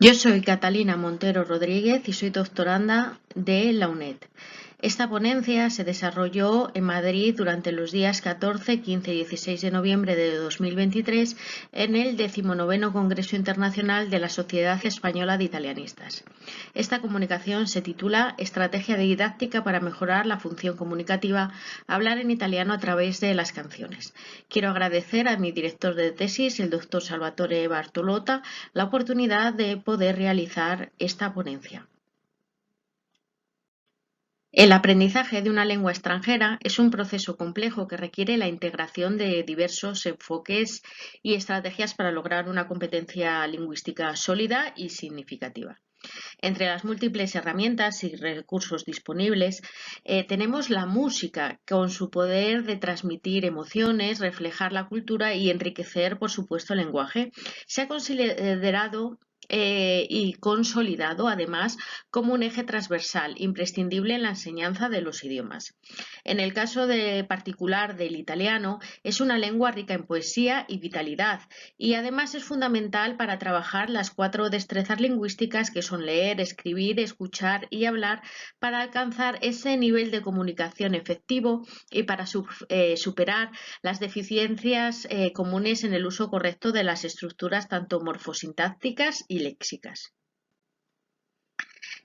Yo soy Catalina Montero Rodríguez y soy doctoranda de la UNED. Esta ponencia se desarrolló en Madrid durante los días 14, 15 y 16 de noviembre de 2023 en el 19º Congreso Internacional de la Sociedad Española de Italianistas. Esta comunicación se titula Estrategia didáctica para mejorar la función comunicativa, hablar en italiano a través de las canciones. Quiero agradecer a mi director de tesis, el doctor Salvatore Bartolota, la oportunidad de poder realizar esta ponencia. El aprendizaje de una lengua extranjera es un proceso complejo que requiere la integración de diversos enfoques y estrategias para lograr una competencia lingüística sólida y significativa. Entre las múltiples herramientas y recursos disponibles, tenemos la música, con su poder de transmitir emociones, reflejar la cultura y enriquecer, por supuesto, el lenguaje. Se ha considerado y consolidado además como un eje transversal imprescindible en la enseñanza de los idiomas. En el caso particular del italiano, es una lengua rica en poesía y vitalidad y además es fundamental para trabajar las 4 destrezas lingüísticas que son leer, escribir, escuchar y hablar para alcanzar ese nivel de comunicación efectivo y para superar las deficiencias comunes en el uso correcto de las estructuras tanto morfosintácticas y léxicas.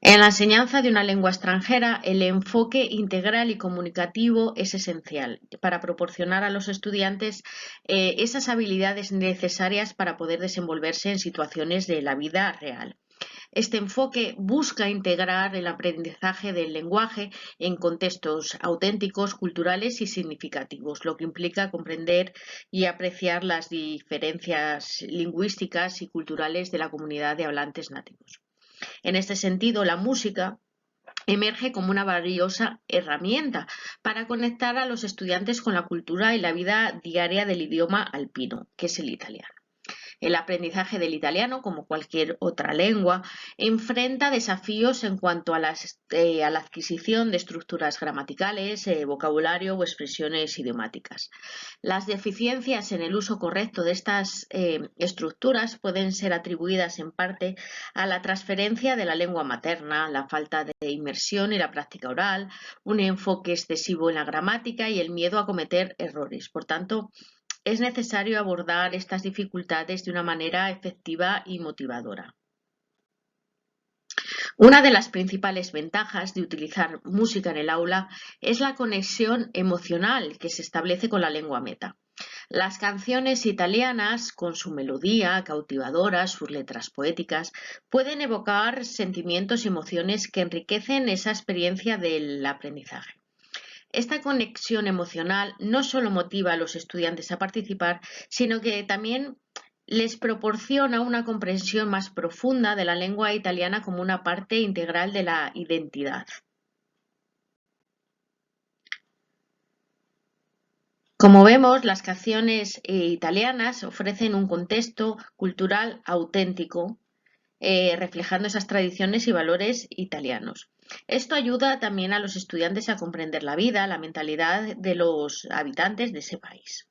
En la enseñanza de una lengua extranjera, el enfoque integral y comunicativo es esencial para proporcionar a los estudiantes esas habilidades necesarias para poder desenvolverse en situaciones de la vida real. Este enfoque busca integrar el aprendizaje del lenguaje en contextos auténticos, culturales y significativos, lo que implica comprender y apreciar las diferencias lingüísticas y culturales de la comunidad de hablantes nativos. En este sentido, la música emerge como una valiosa herramienta para conectar a los estudiantes con la cultura y la vida diaria del idioma alpino, que es el italiano. El aprendizaje del italiano, como cualquier otra lengua, enfrenta desafíos en cuanto a la adquisición de estructuras gramaticales, vocabulario o expresiones idiomáticas. Las deficiencias en el uso correcto de estas estructuras pueden ser atribuidas en parte a la transferencia de la lengua materna, la falta de inmersión y la práctica oral, un enfoque excesivo en la gramática y el miedo a cometer errores. Por tanto, es necesario abordar estas dificultades de una manera efectiva y motivadora. Una de las principales ventajas de utilizar música en el aula es la conexión emocional que se establece con la lengua meta. Las canciones italianas, con su melodía cautivadora, sus letras poéticas, pueden evocar sentimientos y emociones que enriquecen esa experiencia del aprendizaje. Esta conexión emocional no solo motiva a los estudiantes a participar, sino que también les proporciona una comprensión más profunda de la lengua italiana como una parte integral de la identidad. Como vemos, las canciones italianas ofrecen un contexto cultural auténtico, reflejando esas tradiciones y valores italianos. Esto ayuda también a los estudiantes a comprender la vida, la mentalidad de los habitantes de ese país.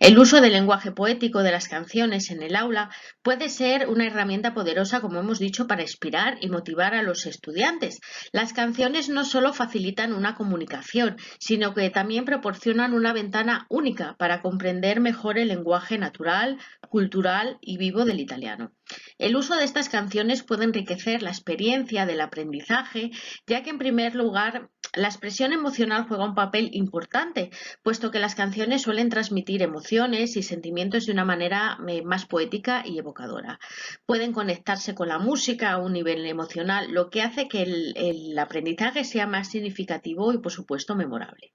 El uso del lenguaje poético de las canciones en el aula puede ser una herramienta poderosa, como hemos dicho, para inspirar y motivar a los estudiantes. Las canciones no solo facilitan una comunicación, sino que también proporcionan una ventana única para comprender mejor el lenguaje natural, cultural y vivo del italiano. El uso de estas canciones puede enriquecer la experiencia del aprendizaje, ya que en primer lugar la expresión emocional juega un papel importante, puesto que las canciones suelen transmitir emociones y sentimientos de una manera más poética y evocadora. Pueden conectarse con la música a un nivel emocional, lo que hace que el aprendizaje sea más significativo y, por supuesto, memorable.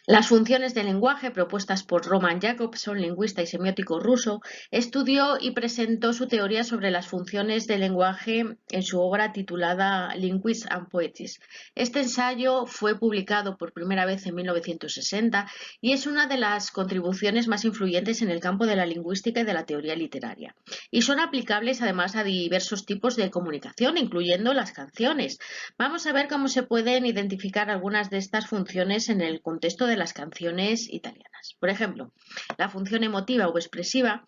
Las funciones del lenguaje, propuestas por Roman Jakobson, lingüista y semiótico ruso, estudió y presentó su teoría sobre las funciones del lenguaje en su obra titulada Linguistics and Poetics. Este ensayo fue publicado por primera vez en 1960 y es una de las contribuciones más influyentes en el campo de la lingüística y de la teoría literaria. Y son aplicables además a diversos tipos de comunicación, incluyendo las canciones. Vamos a ver cómo se pueden identificar algunas de estas funciones en el contexto de las canciones italianas. Por ejemplo, La función emotiva o expresiva,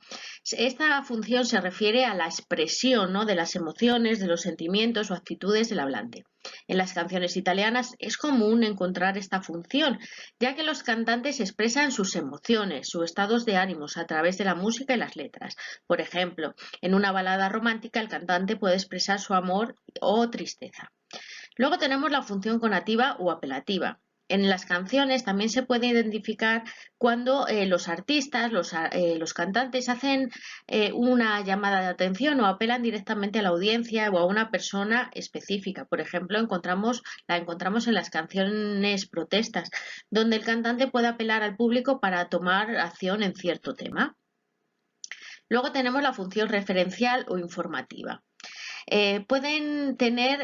esta función se refiere a la expresión, ¿no?, de las emociones, de los sentimientos o actitudes del hablante. En las canciones italianas es común encontrar esta función, ya que los cantantes expresan sus emociones, sus estados de ánimos a través de la música y las letras. Por ejemplo, en una balada romántica el cantante puede expresar su amor o tristeza. Luego tenemos la función conativa o apelativa. En las canciones también se puede identificar cuando los artistas, los cantantes hacen una llamada de atención o apelan directamente a la audiencia o a una persona específica. Por ejemplo, la encontramos en las canciones protestas, donde el cantante puede apelar al público para tomar acción en cierto tema. Luego tenemos la función referencial o informativa. Pueden tener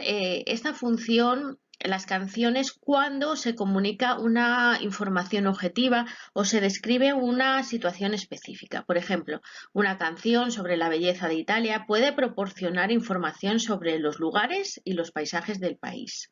esta función las canciones cuando se comunica una información objetiva o se describe una situación específica. Por ejemplo, una canción sobre la belleza de Italia puede proporcionar información sobre los lugares y los paisajes del país.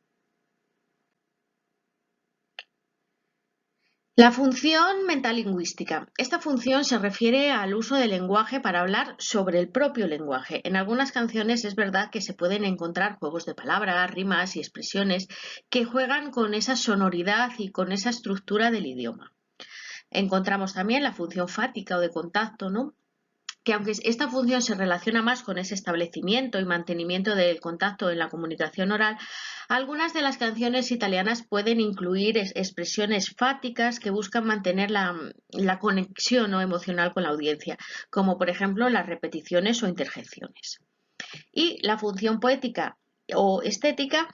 La función metalingüística. Esta función se refiere al uso del lenguaje para hablar sobre el propio lenguaje. En algunas canciones es verdad que se pueden encontrar juegos de palabras, rimas y expresiones que juegan con esa sonoridad y con esa estructura del idioma. Encontramos también la función fática o de contacto, ¿no?, que aunque esta función se relaciona más con ese establecimiento y mantenimiento del contacto en la comunicación oral, algunas de las canciones italianas pueden incluir expresiones fáticas que buscan mantener la conexión, ¿no?, emocional con la audiencia, como por ejemplo las repeticiones o interjecciones. Y la función poética o estética,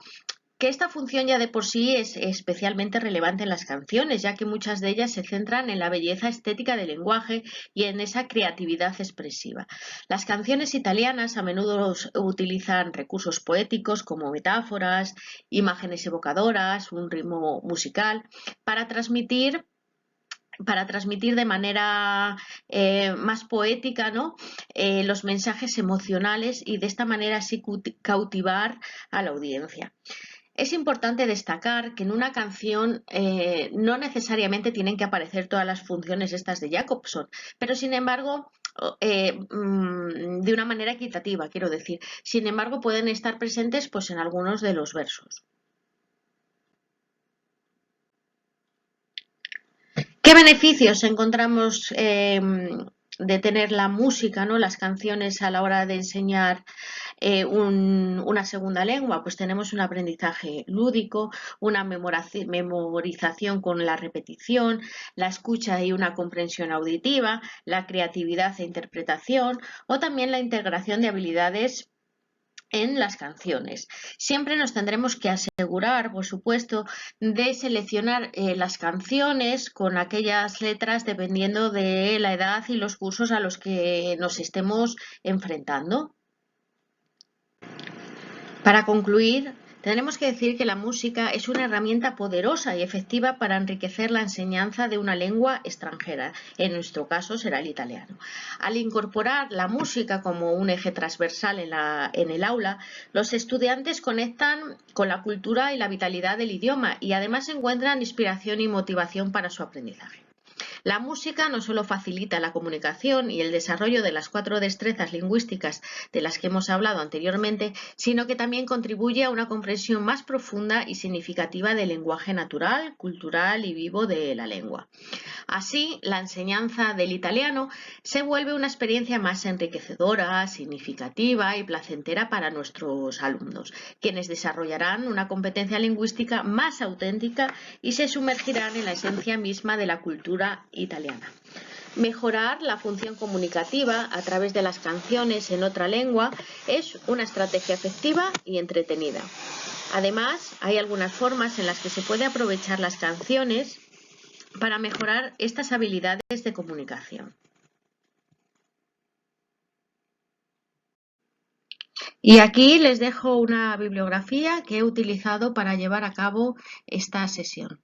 que esta función ya de por sí es especialmente relevante en las canciones, ya que muchas de ellas se centran en la belleza estética del lenguaje y en esa creatividad expresiva. Las canciones italianas a menudo utilizan recursos poéticos como metáforas, imágenes evocadoras, un ritmo musical, para transmitir de manera más poética, ¿no?, los mensajes emocionales y de esta manera así cautivar a la audiencia. Es importante destacar que en una canción no necesariamente tienen que aparecer todas las funciones estas de Jacobson, pero sin embargo, de una manera equitativa, quiero decir. Sin embargo, pueden estar presentes pues en algunos de los versos. ¿Qué beneficios encontramos de tener la música, ¿no?, las canciones a la hora de enseñar una segunda lengua? Pues tenemos un aprendizaje lúdico, una memorización con la repetición, la escucha y una comprensión auditiva, la creatividad e interpretación o también la integración de habilidades en las canciones. Siempre nos tendremos que asegurar, por supuesto, de seleccionar las canciones con aquellas letras dependiendo de la edad y los cursos a los que nos estemos enfrentando. Para concluir, tenemos que decir que la música es una herramienta poderosa y efectiva para enriquecer la enseñanza de una lengua extranjera. En nuestro caso será el italiano. Al incorporar la música como un eje transversal en el aula, los estudiantes conectan con la cultura y la vitalidad del idioma y además encuentran inspiración y motivación para su aprendizaje. La música no solo facilita la comunicación y el desarrollo de las 4 destrezas lingüísticas de las que hemos hablado anteriormente, sino que también contribuye a una comprensión más profunda y significativa del lenguaje natural, cultural y vivo de la lengua. Así, la enseñanza del italiano se vuelve una experiencia más enriquecedora, significativa y placentera para nuestros alumnos, quienes desarrollarán una competencia lingüística más auténtica y se sumergirán en la esencia misma de la cultura italiana. Mejorar la función comunicativa a través de las canciones en otra lengua es una estrategia efectiva y entretenida. Además, hay algunas formas en las que se puede aprovechar las canciones para mejorar estas habilidades de comunicación. Y aquí les dejo una bibliografía que he utilizado para llevar a cabo esta sesión.